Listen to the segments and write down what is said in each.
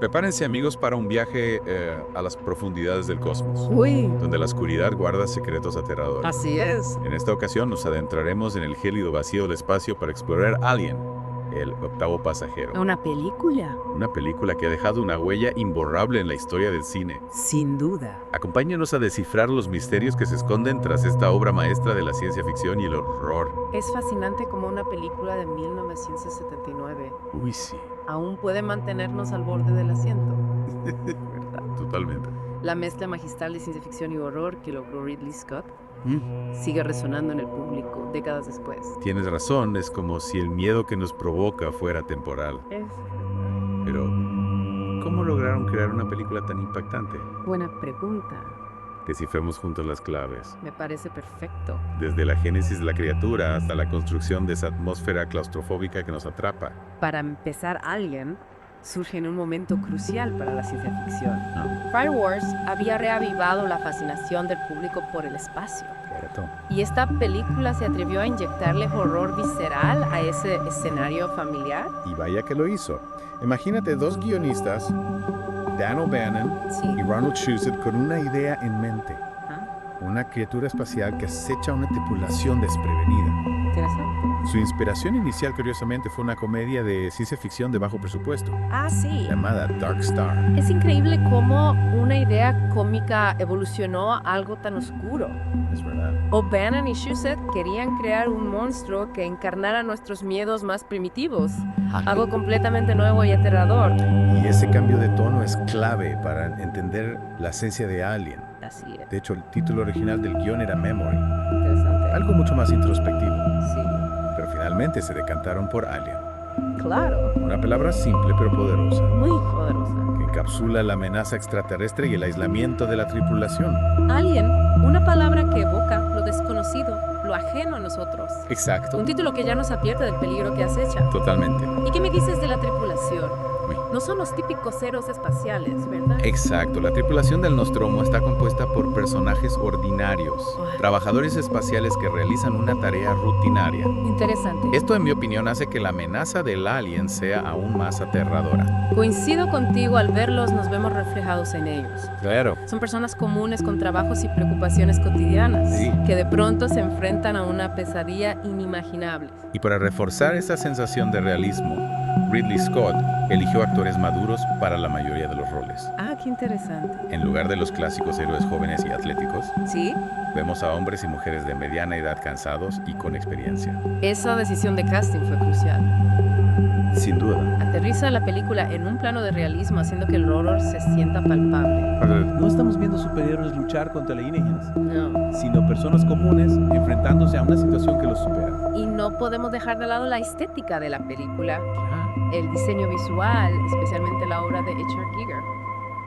Prepárense amigos para un viaje a las profundidades del cosmos, Uy, donde la oscuridad guarda secretos aterradores. así es. En esta ocasión nos adentraremos en el gélido vacío del espacio para explorar Alien, el octavo pasajero. Una película. Una película que ha dejado una huella imborrable en la historia del cine. Sin duda. Acompáñenos a descifrar los misterios que se esconden tras esta obra maestra de la ciencia ficción y el horror. Es fascinante como una película de 1979 Uy, sí, aún puede mantenernos al borde del asiento. totalmente. La mezcla magistral de ciencia ficción y horror que logró Ridley Scott sigue resonando en el público décadas después. Tienes razón, es como si el miedo que nos provoca fuera temporal. Pero, ¿cómo lograron crear una película tan impactante? Buena pregunta. Descifremos juntos las claves. Me parece perfecto. Desde la génesis de la criatura hasta la construcción de esa atmósfera claustrofóbica que nos atrapa. Para empezar, Alien surge en un momento crucial para la ciencia ficción. Star Wars había reavivado la fascinación del público por el espacio. Cierto. Y esta película se atrevió a inyectarle horror visceral a ese escenario familiar. Y vaya que lo hizo. Imagínate dos guionistas, Dan O'Bannon Sí. y Ronald Shusett, con una idea en mente. Ah, Una criatura espacial que acecha a una tripulación desprevenida. interesante. Su inspiración inicial, curiosamente, fue una comedia de ciencia ficción de bajo presupuesto, Ah, sí. llamada Dark Star. Es increíble cómo una idea cómica evolucionó a algo tan oscuro. Es verdad. O'Bannon y Shusett querían crear un monstruo que encarnara nuestros miedos más primitivos. Algo completamente nuevo y aterrador. Y ese cambio de tono es clave para entender la esencia de Alien. Así es. De hecho, el título original del guión era Memory, Interesante. algo mucho más introspectivo. Sí. Pero finalmente se decantaron por Alien. Claro. Una palabra simple pero poderosa, Muy poderosa. que encapsula la amenaza extraterrestre y el aislamiento de la tripulación. Alien, una palabra que evoca lo desconocido, lo ajeno a nosotros. Exacto. Un título que ya nos advierte del peligro que acecha. Totalmente. ¿Y qué me dices de la tripulación? Uy. No son los típicos ceros espaciales, ¿verdad? Exacto, la tripulación del Nostromo está compuesta por personajes ordinarios, Ay. trabajadores espaciales que realizan una tarea rutinaria. Interesante. Esto, en mi opinión, hace que la amenaza del alien sea aún más aterradora. Coincido contigo, al verlos nos vemos reflejados en ellos. Claro. Son personas comunes con trabajos y preocupaciones cotidianas, Sí. que de pronto se enfrentan a una pesadilla inimaginable. Y para reforzar esa sensación de realismo, Ridley Scott eligió actores maduros para la mayoría de los roles. Ah, qué interesante. En lugar de los clásicos héroes jóvenes y atléticos, ¿Sí? vemos a hombres y mujeres de mediana edad cansados y con experiencia. Esa decisión de casting fue crucial. Sin duda. Aterriza la película en un plano de realismo, haciendo que el horror se sienta palpable. No estamos viendo superhéroes luchar contra alienígenas, No. sino personas comunes enfrentándose a una situación que los supera. Y no podemos dejar de lado la estética de la película, el diseño visual, especialmente la obra de H.R. Giger.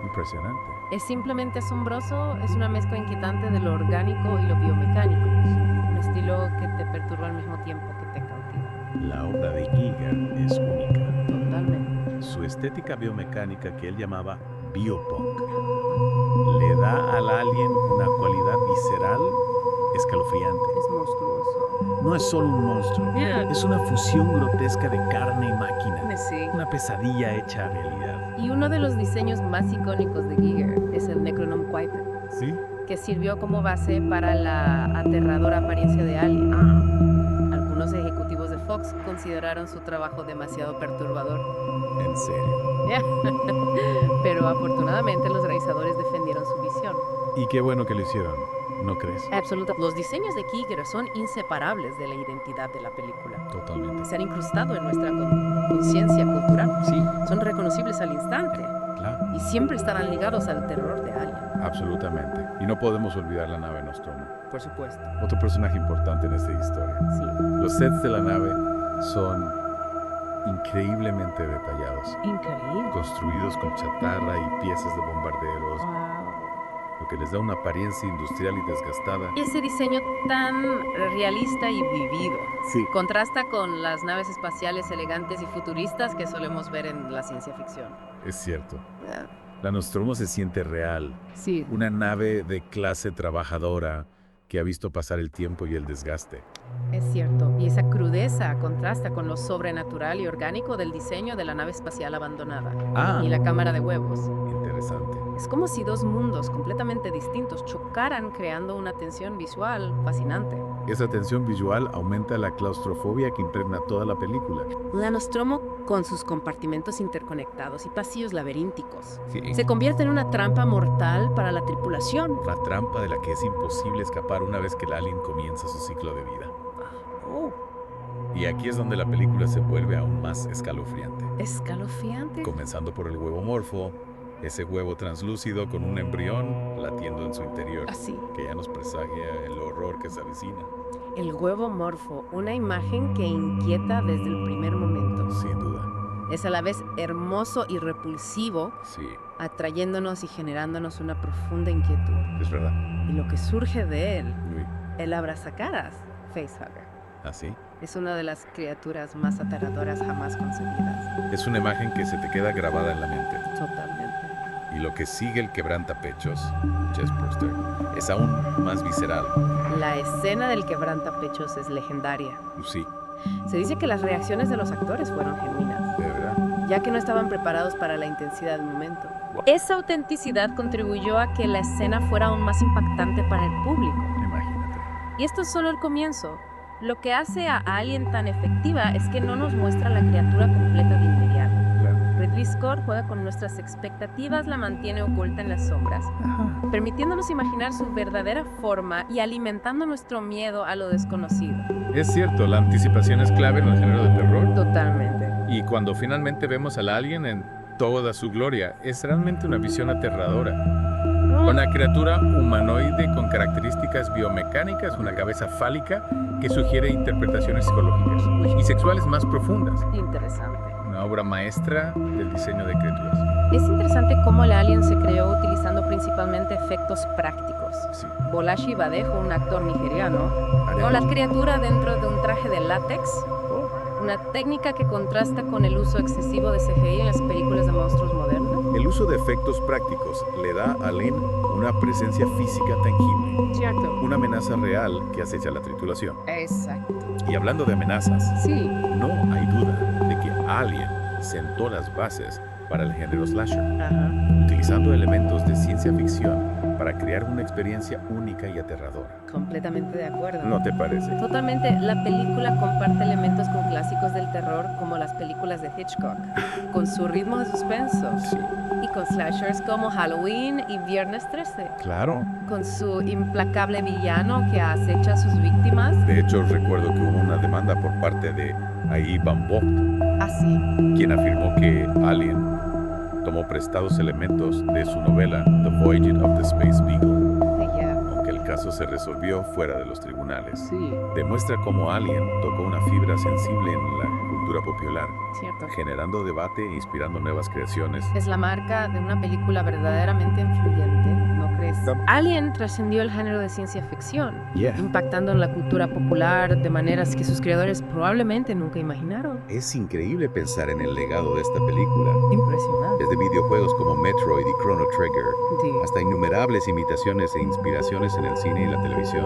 Impresionante. Es simplemente asombroso, es una mezcla inquietante de lo orgánico y lo biomecánico. Un estilo que te perturba al mismo tiempo que te cautiva. La obra de Giger es única. Totalmente. Su estética biomecánica, que él llamaba biopunk, le da al alien una cualidad visceral escalofriante. Es monstruoso. No es solo un monstruo, es una fusión grotesca de carne y máquina. Sí. Una pesadilla hecha realidad. Y uno de los diseños más icónicos de Giger es el Necronom Viper, ¿Sí? que sirvió como base para la aterradora apariencia de Alien. Algunos ejecutivos de Fox consideraron su trabajo demasiado perturbador, En serio. pero afortunadamente los realizadores defendieron su visión. Y qué bueno que lo hicieron, ¿no crees? Absoluta. Los diseños de Giger son inseparables de la identidad de la película. Totalmente. Se han incrustado en nuestra conciencia cultural. Sí, Son reconocibles al instante claro. y siempre estarán ligados al terror de Alien, Absolutamente. Y no podemos olvidar la nave Nostromo. por supuesto. Otro personaje importante en esta historia. Sí. Los sets de la nave son increíblemente detallados, Increíble. construidos con chatarra y piezas de bombarderos, lo que les da una apariencia industrial y desgastada. Ese diseño tan realista y vivido Sí. contrasta con las naves espaciales elegantes y futuristas que solemos ver en la ciencia ficción. Es cierto. La Nostromo se siente real, Sí. una nave de clase trabajadora que ha visto pasar el tiempo y el desgaste. Es cierto, y esa crudeza contrasta con lo sobrenatural y orgánico del diseño de la nave espacial abandonada y la cámara de huevos. Interesante. Es como si dos mundos completamente distintos chocaran, creando una tensión visual fascinante. Esa tensión visual aumenta la claustrofobia que impregna toda la película. La Nostromo, con sus compartimentos interconectados y pasillos laberínticos, Sí. se convierte en una trampa mortal para la tripulación. La trampa de la que es imposible escapar una vez que el alien comienza su ciclo de vida. Y aquí es donde la película se vuelve aún más escalofriante. Escalofriante. Comenzando por el huevo morfo, ese huevo translúcido con un embrión latiendo en su interior, Así. que ya nos presagia el horror que se avecina. El huevo morfo, una imagen que inquieta desde el primer momento. Sin duda. Es a la vez hermoso y repulsivo, Sí, atrayéndonos y generándonos una profunda inquietud. es verdad. Y lo que surge de él, Uy, el abrazacaras, Facehugger, ¿así? es una de las criaturas más aterradoras jamás concebidas. Es una imagen que se te queda grabada en la mente. Totalmente. Y lo que sigue el quebrantapechos, Chestburster, es aún más visceral. La escena del quebrantapechos es legendaria. Sí, Se dice que las reacciones de los actores fueron genuinas, de verdad. ya que no estaban preparados para la intensidad del momento. Esa autenticidad contribuyó a que la escena fuera aún más impactante para el público. Imagínate. Y esto es solo el comienzo. Lo que hace a Alien tan efectiva es que no nos muestra la criatura completa de inmediato. Claro. Ridley Scott juega con nuestras expectativas, la mantiene oculta en las sombras, permitiéndonos imaginar su verdadera forma y alimentando nuestro miedo a lo desconocido. Es cierto, la anticipación es clave en el género de terror. Totalmente. Y cuando finalmente vemos al alien en toda su gloria, es realmente una visión aterradora. Una criatura humanoide con características biomecánicas, una cabeza fálica que sugiere interpretaciones psicológicas y sexuales más profundas. Interesante. Una obra maestra del diseño de criaturas. Es interesante cómo el Alien se creó utilizando principalmente efectos prácticos. Sí. Bolaji Badejo, un actor nigeriano, creó la criatura dentro de un traje de látex, una técnica que contrasta con el uso excesivo de CGI en las películas de monstruos modernos. El uso de efectos prácticos le da a Lynn una presencia física tangible, Cierto. una amenaza real que acecha la tripulación. Exacto. Y hablando de amenazas, Sí. no hay duda de que Alien sentó las bases para el género slasher, Ajá. utilizando elementos de ciencia ficción para crear una experiencia única y aterradora. Completamente de acuerdo. ¿No te parece? Totalmente. La película comparte elementos con clásicos del terror como las películas de Hitchcock, con su ritmo de suspenso, Sí. y con slashers como Halloween y Viernes 13, Claro. con su implacable villano que acecha a sus víctimas. De hecho, recuerdo que hubo una demanda por parte de Ahi Van Vogt, Así. quien afirmó que Alien tomó prestados elementos de su novela The Voyage of the Space Beagle, aunque el caso se resolvió fuera de los tribunales. Sí. Demuestra cómo Alien tocó una fibra sensible en la cultura popular, Cierto. generando debate e inspirando nuevas creaciones. Es la marca de una película verdaderamente influyente, ¿no crees? Alien trascendió el género de ciencia ficción, impactando en la cultura popular de maneras que sus creadores probablemente nunca imaginaron. Es increíble pensar en el legado de esta película, Impresionante. desde videojuegos como Metroid y Chrono Trigger, Sí. hasta innumerables imitaciones e inspiraciones en el cine y la televisión.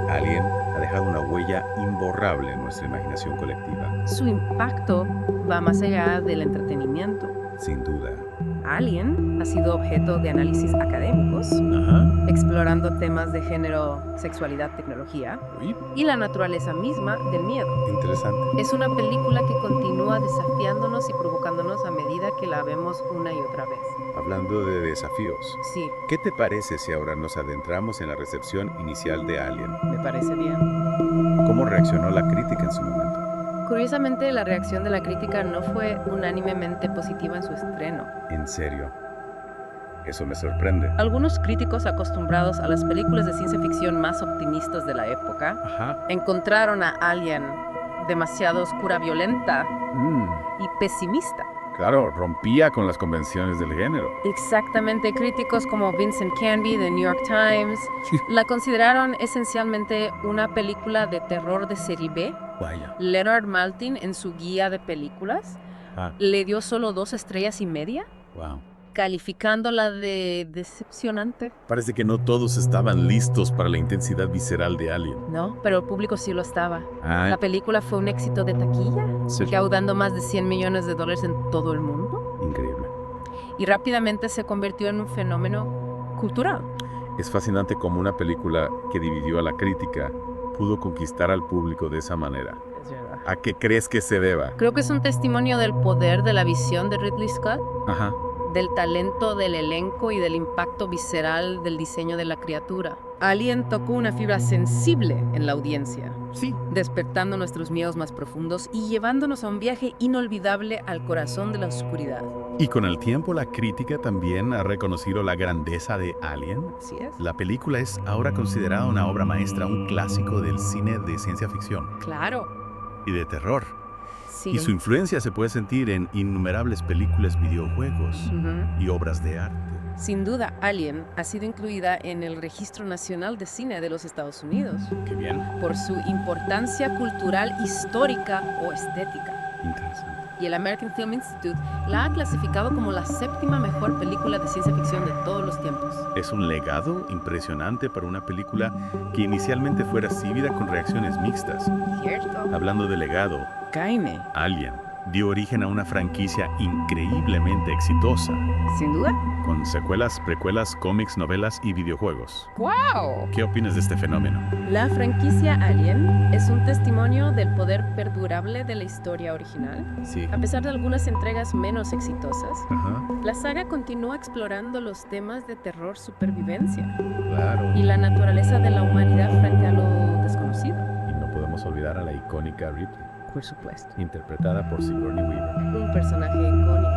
Alien ha dejado una huella imborrable en nuestra imaginación colectiva. Su impacto va más allá del entretenimiento. Sin duda. Alien ha sido objeto de análisis académicos, Ajá. explorando temas de género, sexualidad, tecnología Uy, y la naturaleza misma del miedo. interesante. Es una película que continúa desafiándonos y provocándonos a medida que la vemos una y otra vez. Hablando de desafíos, Sí, ¿qué te parece si ahora nos adentramos en la recepción inicial de Alien? me parece bien. ¿Cómo reaccionó la crítica en su momento? Curiosamente, la reacción de la crítica no fue unánimemente positiva en su estreno. En serio. Eso me sorprende. Algunos críticos acostumbrados a las películas de ciencia ficción más optimistas de la época Ajá. encontraron a Alien demasiado oscura, violenta y pesimista. Claro, rompía con las convenciones del género. Exactamente, críticos como Vincent Canby de New York Times la consideraron esencialmente una película de terror de serie B. Vaya. Leonard Maltin, en su guía de películas, Ah, le dio solo 2 estrellas y media. wow. calificándola de decepcionante. Parece que no todos estaban listos para la intensidad visceral de Alien. No, pero el público sí lo estaba. Ah, La película fue un éxito de taquilla, sí. recaudando más de $100 millones en todo el mundo. Increíble. Y rápidamente se convirtió en un fenómeno cultural. Es fascinante cómo una película que dividió a la crítica pudo conquistar al público de esa manera. Es verdad. ¿A qué crees que se deba? Creo que es un testimonio del poder de la visión de Ridley Scott, Ajá. del talento del elenco y del impacto visceral del diseño de la criatura. Alien tocó una fibra sensible en la audiencia, Sí. despertando nuestros miedos más profundos y llevándonos a un viaje inolvidable al corazón de la oscuridad. Y con el tiempo la crítica también ha reconocido la grandeza de Alien. ¿Así es? La película es ahora considerada una obra maestra, un clásico del cine de ciencia ficción Claro. y de terror. Sí. Y su influencia se puede sentir en innumerables películas, videojuegos Ujú. y obras de arte. Sin duda, Alien ha sido incluida en el Registro Nacional de Cine de los Estados Unidos Qué bien. por su importancia cultural, histórica o estética. Interesante. Y el American Film Institute la ha clasificado como la 7ª mejor película de ciencia ficción de todos los tiempos. Es un legado impresionante para una película que inicialmente fue recibida con reacciones mixtas. ¿Cierto? Hablando de legado, Jaime. Alien dio origen a una franquicia increíblemente exitosa, Sin duda. con secuelas, precuelas, cómics, novelas y videojuegos. ¡Wow! ¿Qué opinas de este fenómeno? La franquicia Alien es un testimonio del poder perdurable de la historia original. Sí. A pesar de algunas entregas menos exitosas, Ajá, la saga continúa explorando los temas de terror, supervivencia claro. y la naturaleza de la humanidad frente a lo desconocido. Y no podemos olvidar a la icónica Ripley, Por supuesto. interpretada por Sigourney Weaver, Un personaje icónico.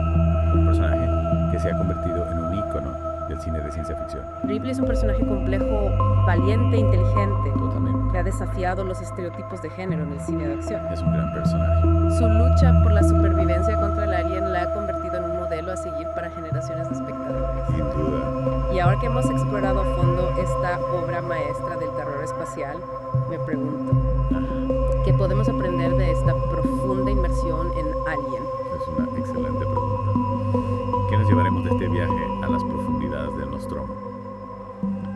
un personaje que se ha convertido en un ícono del cine de ciencia ficción. Ripley es un personaje complejo, valiente e inteligente, Totalmente. que ha desafiado los estereotipos de género en el cine de acción. Es un gran personaje. Su lucha por la supervivencia contra el alien la ha convertido en un modelo a seguir para generaciones de espectadores. Sin duda. Y ahora que hemos explorado a fondo esta obra maestra del terror espacial, me pregunto, ¿qué podemos aprender de esta profunda inmersión en Alien? Es una excelente pregunta. ¿Qué nos llevaremos de este viaje a las profundidades del Nostromo?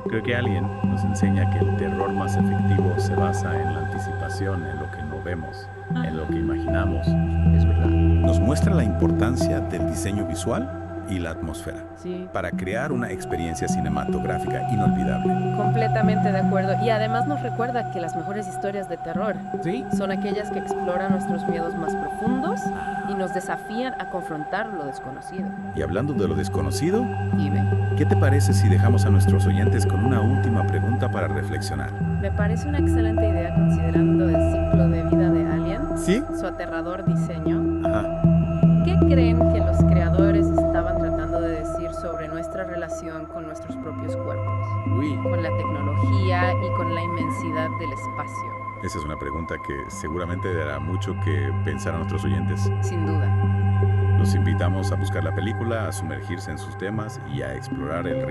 Creo que Alien nos enseña que el terror más efectivo se basa en la anticipación, en lo que no vemos, en lo que imaginamos. Es verdad. Nos muestra la importancia del diseño visual y la atmósfera Sí, para crear una experiencia cinematográfica inolvidable. completamente de acuerdo. Y además nos recuerda que las mejores historias de terror ¿Sí? son aquellas que exploran nuestros miedos más profundos y nos desafían a confrontar lo desconocido. Y hablando de lo desconocido, Dime, ¿qué te parece si dejamos a nuestros oyentes con una última pregunta para reflexionar? me parece una excelente idea considerando el ciclo de vida de Alien, ¿Sí? su aterrador diseño. Ajá. ¿Qué creen que los creadores estaban tratando de decir sobre nuestra relación con nuestros propios cuerpos, Uy. con la tecnología y con la inmensidad del espacio? Esa es una pregunta que seguramente dará mucho que pensar a nuestros oyentes. Sin duda. Los invitamos a buscar la película, a sumergirse en sus temas y a explorar el